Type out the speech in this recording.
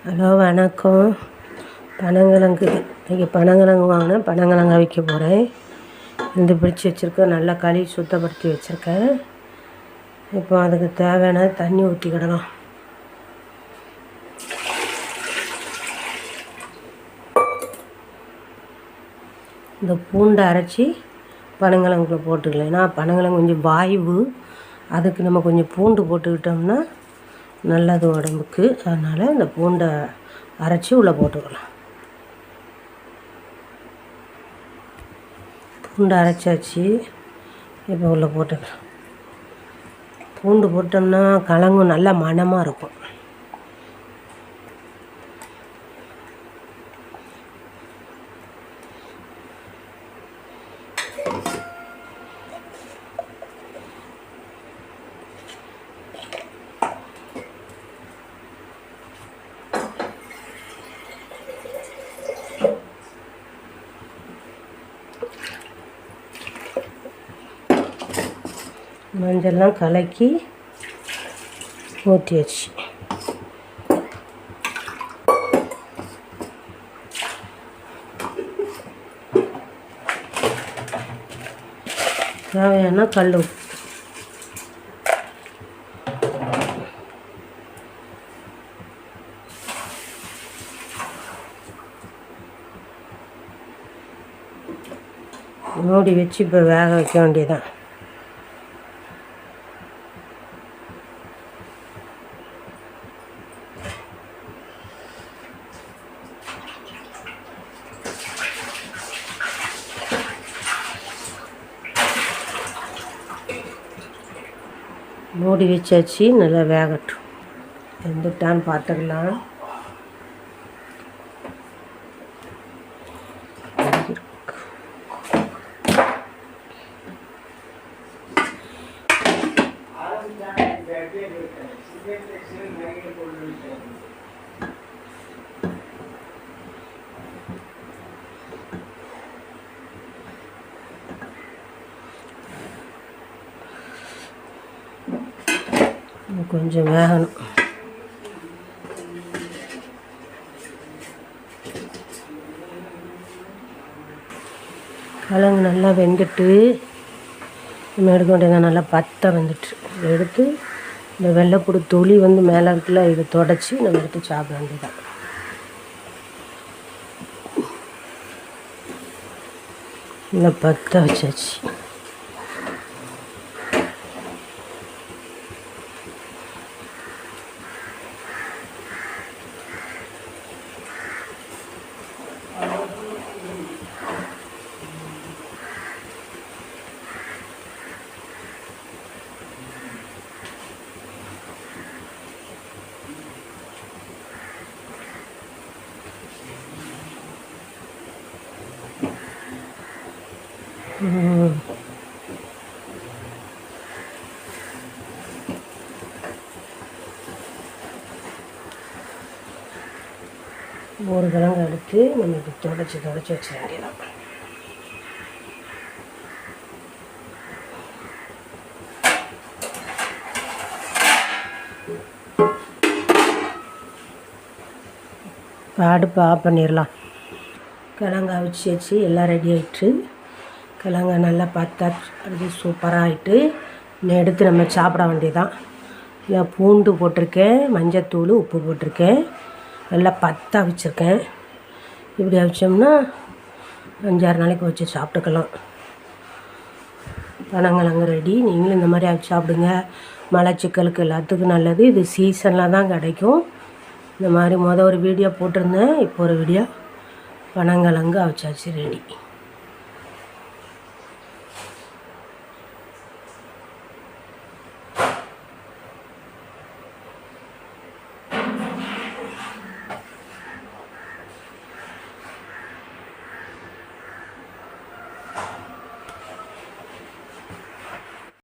Hello வணக்கம். பனங்கிழங்கு இன்றைக்கி பனங்கிழங்கு வாங்கினேன். பனங்கிழங்கு அவிக்க போகிறேன். இந்த பிடிச்சி வச்சுருக்கேன், நல்லா கழுவி சுத்தப்படுத்தி வச்சுருக்கேன். இப்போ அதுக்கு தேவையான தண்ணி ஊற்றிக்கிடலாம். இந்த பூண்டை அரைச்சி பனங்கிழங்குல போட்டுக்கலாம். ஏன்னா பனங்கிழங்கு கொஞ்சம் வாய்வு, அதுக்கு நம்ம கொஞ்சம் பூண்டு போட்டுக்கிட்டோம்னா நல்லது உடம்புக்கு. அதனால் இந்த பூண்டை அரைச்சி உள்ளே போட்டுக்கலாம். பூண்டை அரைச்சாச்சு, இப்போ உள்ளே போட்டுக்கலாம். பூண்டு போட்டோம்னா கிழங்கு நல்லா மணமாக இருக்கும். மஞ்சள்லாம் கலக்கி ஊற்றியாச்சு. தேவையான கல் உப்பு. மூடி வச்சு இப்போ வேக வைக்க வேண்டியதான். மூடி வச்சாச்சு, நல்லா வேகட்டும். வெந்துட்டான்னு பார்த்துக்கலாம். கொஞ்சம் வேகணும். கிழங்கு நல்லா வெந்துட்டு நம்ம எடுக்க வேண்டியதான். நல்லா பத்தை வந்துட்டு எடுத்து இந்த வெள்ளைப்பூடு தொளி மேலே இருக்குல்ல, இதை தொடச்சி நம்ம எடுத்து சாப்பிட வேண்டியதான். நல்லா பத்தை வச்சாச்சு. ஒரு கிழங்கு எடுத்து நமக்கு தொடச்சி வச்ச வேண்டியதான். அடுப்பு ஆஃப் பண்ணிடலாம். கிழங்கு அவிச்சு வச்சு எல்லாம் ரெடி ஆகிட்டு, கிழங்க நல்லா பார்த்தா அது சூப்பராக ஆகிட்டு எடுத்து நம்ம சாப்பிட வேண்டியதான். இல்லை பூண்டு போட்டிருக்கேன், மஞ்சத்தூள், உப்பு போட்டிருக்கேன், நல்லா பத்தை அவிச்சிருக்கேன். இப்படி அவிச்சோம்னா 5-6 நாளைக்கு வச்சு சாப்பிட்டுக்கலாம். பனங்கிழங்கு ரெடி. நீங்களும் இந்த மாதிரி அவிச்சு சாப்பிடுங்க. மலச்சிக்கலுக்கு எல்லாத்துக்கும் நல்லது. இது சீசனில் தான் கிடைக்கும். இந்த மாதிரி ஒரு வீடியோ போட்டிருந்தேன். இப்போ ஒரு வீடியோ பனங்கிழங்கு அவிச்சாச்சு ரெடி.